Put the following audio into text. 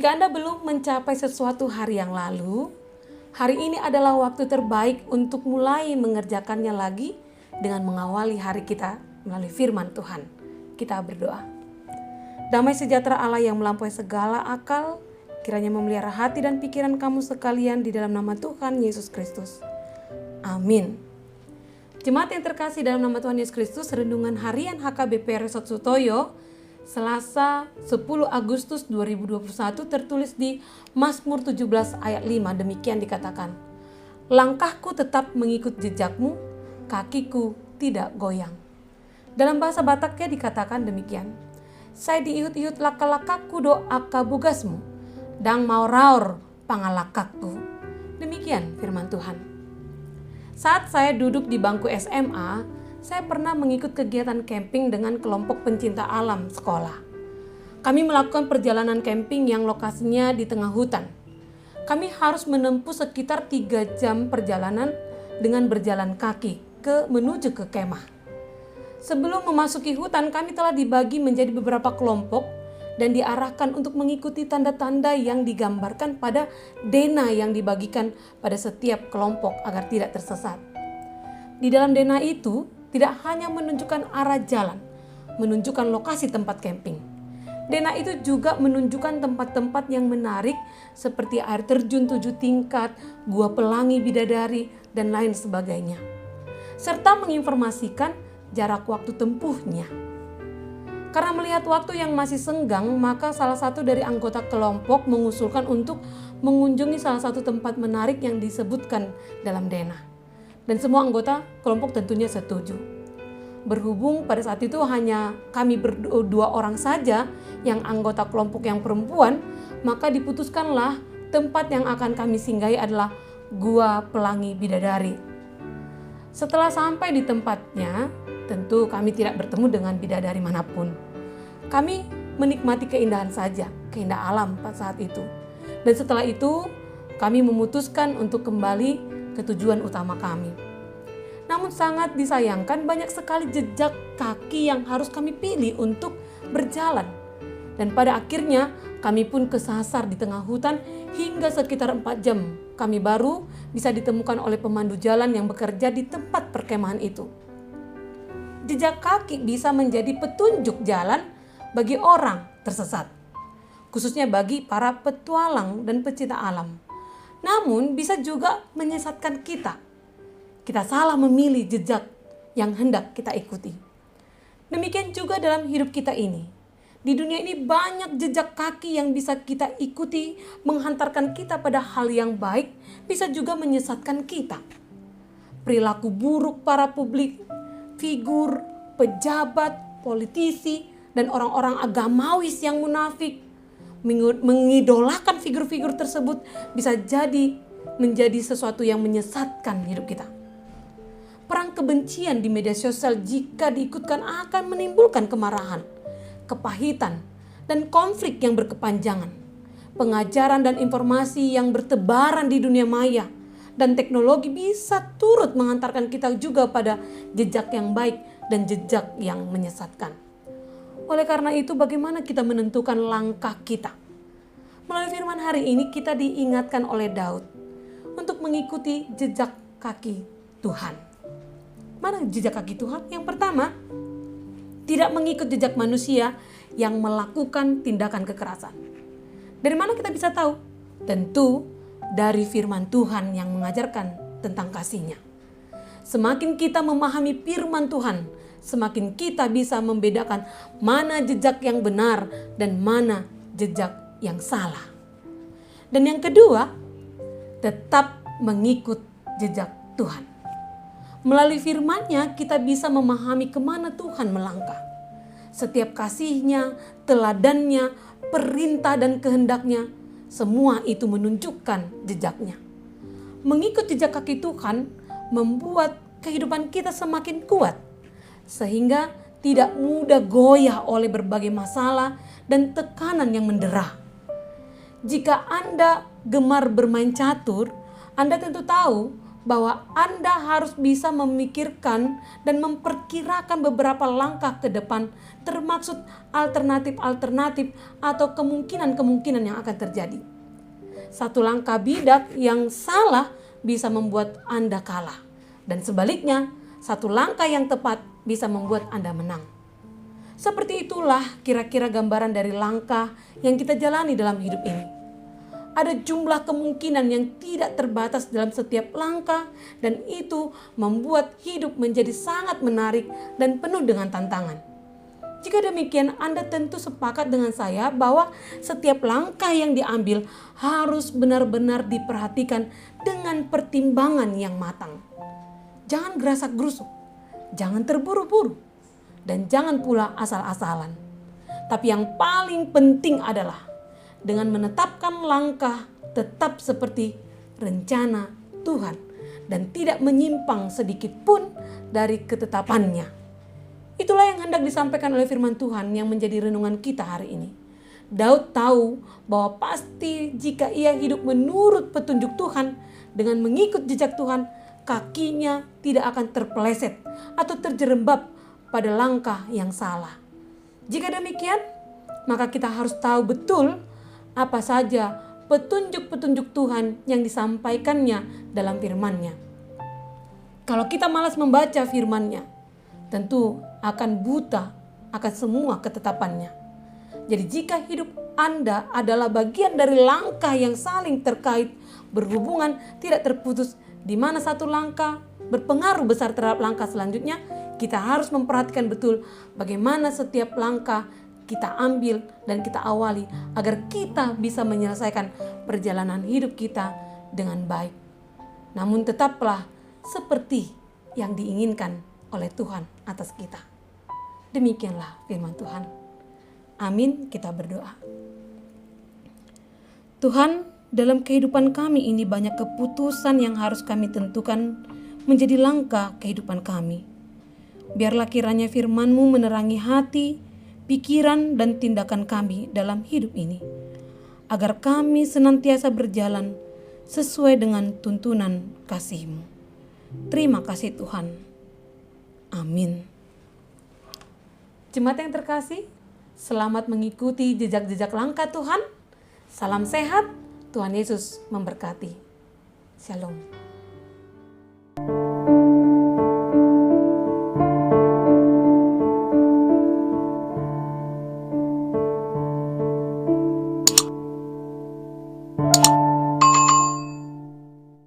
Jika Anda belum mencapai sesuatu hari yang lalu, hari ini adalah waktu terbaik untuk mulai mengerjakannya lagi dengan mengawali hari kita melalui firman Tuhan. Kita berdoa. Damai sejahtera Allah yang melampaui segala akal, kiranya memelihara hati dan pikiran kamu sekalian di dalam nama Tuhan Yesus Kristus. Amin. Jemaat yang terkasih dalam nama Tuhan Yesus Kristus, renungan harian HKBP Resort Sutoyo, Selasa 10 Agustus 2021 tertulis di Mazmur 17 ayat 5, demikian dikatakan, langkahku tetap mengikut jejakmu, kakiku tidak goyang. Dalam bahasa Bataknya dikatakan demikian, saya diihut-ihut laka-lakaku doa kabugasmu, dang mau raur pangalakakku. Demikian firman Tuhan. Saat saya duduk di bangku SMA, saya pernah mengikut kegiatan camping dengan kelompok pencinta alam sekolah. Kami melakukan perjalanan camping yang lokasinya di tengah hutan. Kami harus menempuh sekitar 3 jam perjalanan dengan berjalan kaki menuju ke kemah. Sebelum memasuki hutan, kami telah dibagi menjadi beberapa kelompok dan diarahkan untuk mengikuti tanda-tanda yang digambarkan pada dena yang dibagikan pada setiap kelompok agar tidak tersesat. Di dalam dena itu, tidak hanya menunjukkan arah jalan, menunjukkan lokasi tempat camping. Dena itu juga menunjukkan tempat-tempat yang menarik seperti air terjun 7 tingkat, gua pelangi bidadari, dan lain sebagainya. Serta menginformasikan jarak waktu tempuhnya. Karena melihat waktu yang masih senggang, maka salah satu dari anggota kelompok mengusulkan untuk mengunjungi salah satu tempat menarik yang disebutkan dalam dena. Dan semua anggota kelompok tentunya setuju. Berhubung pada saat itu hanya kami berdua orang saja yang anggota kelompok yang perempuan, maka diputuskanlah tempat yang akan kami singgahi adalah Gua Pelangi Bidadari. Setelah sampai di tempatnya, tentu kami tidak bertemu dengan bidadari manapun. Kami menikmati keindahan saja, keindahan alam pada saat itu. Dan setelah itu, kami memutuskan untuk kembali ke tujuan utama kami. Namun sangat disayangkan banyak sekali jejak kaki yang harus kami pilih untuk berjalan. Dan pada akhirnya kami pun kesasar di tengah hutan hingga sekitar 4 jam. Kami baru bisa ditemukan oleh pemandu jalan yang bekerja di tempat perkemahan itu. Jejak kaki bisa menjadi petunjuk jalan bagi orang tersesat, khususnya bagi para petualang dan pecinta alam. Namun bisa juga menyesatkan kita. Kita salah memilih jejak yang hendak kita ikuti. Demikian juga dalam hidup kita ini. Di dunia ini banyak jejak kaki yang bisa kita ikuti, menghantarkan kita pada hal yang baik, bisa juga menyesatkan kita. Perilaku buruk para publik, figur, pejabat, politisi, dan orang-orang agamawis yang munafik, mengidolakan figur-figur tersebut bisa jadi menjadi sesuatu yang menyesatkan hidup kita. Perang kebencian di media sosial jika diikutkan akan menimbulkan kemarahan, kepahitan, dan konflik yang berkepanjangan. Pengajaran dan informasi yang bertebaran di dunia maya dan teknologi bisa turut mengantarkan kita juga pada jejak yang baik dan jejak yang menyesatkan. Oleh karena itu, bagaimana kita menentukan langkah kita? Melalui firman hari ini kita diingatkan oleh Daud untuk mengikuti jejak kaki Tuhan. Mana jejak kaki Tuhan? Yang pertama, tidak mengikut jejak manusia yang melakukan tindakan kekerasan. Dari mana kita bisa tahu? Tentu dari firman Tuhan yang mengajarkan tentang kasih-Nya. Semakin kita memahami firman Tuhan, semakin kita bisa membedakan mana jejak yang benar dan mana jejak yang salah. Dan yang kedua, tetap mengikut jejak Tuhan. Melalui firman-Nya kita bisa memahami kemana Tuhan melangkah. Setiap kasih-Nya, teladan-Nya, perintah dan kehendak-Nya, semua itu menunjukkan jejak-Nya. Mengikut jejak kaki Tuhan membuat kehidupan kita semakin kuat, sehingga tidak mudah goyah oleh berbagai masalah dan tekanan yang mendera. Jika Anda gemar bermain catur, Anda tentu tahu bahwa Anda harus bisa memikirkan dan memperkirakan beberapa langkah ke depan, termasuk alternatif-alternatif atau kemungkinan-kemungkinan yang akan terjadi. Satu langkah bidak yang salah bisa membuat Anda kalah, dan sebaliknya, satu langkah yang tepat bisa membuat Anda menang. Seperti itulah kira-kira gambaran dari langkah yang kita jalani dalam hidup ini. Ada jumlah kemungkinan yang tidak terbatas dalam setiap langkah, dan itu membuat hidup menjadi sangat menarik dan penuh dengan tantangan. Jika demikian, Anda tentu sepakat dengan saya bahwa setiap langkah yang diambil harus benar-benar diperhatikan dengan pertimbangan yang matang. Jangan gerasak-gerusuk, jangan terburu-buru, dan jangan pula asal-asalan. Tapi yang paling penting adalah dengan menetapkan langkah tetap seperti rencana Tuhan dan tidak menyimpang sedikit pun dari ketetapannya. Itulah yang hendak disampaikan oleh firman Tuhan yang menjadi renungan kita hari ini. Daud tahu bahwa pasti jika ia hidup menurut petunjuk Tuhan dengan mengikut jejak Tuhan, kakinya tidak akan terpeleset atau terjerembab pada langkah yang salah. Jika demikian, maka kita harus tahu betul apa saja petunjuk-petunjuk Tuhan yang disampaikannya dalam firman-Nya. Kalau kita malas membaca firman-Nya, tentu akan buta akan semua ketetapannya. Jadi jika hidup Anda adalah bagian dari langkah yang saling terkait, berhubungan, tidak terputus, di mana satu langkah berpengaruh besar terhadap langkah selanjutnya, kita harus memperhatikan betul bagaimana setiap langkah kita ambil dan kita awali agar kita bisa menyelesaikan perjalanan hidup kita dengan baik. Namun tetaplah seperti yang diinginkan oleh Tuhan atas kita. Demikianlah firman Tuhan. Amin, kita berdoa. Tuhan, dalam kehidupan kami ini banyak keputusan yang harus kami tentukan menjadi langkah kehidupan kami. Biarlah kiranya firman-Mu menerangi hati, pikiran dan tindakan kami dalam hidup ini, agar kami senantiasa berjalan sesuai dengan tuntunan kasih-Mu. Terima kasih Tuhan. Amin. Jemaat yang terkasih, selamat mengikuti jejak-jejak langkah Tuhan. Salam sehat, Tuhan Yesus memberkati. Shalom.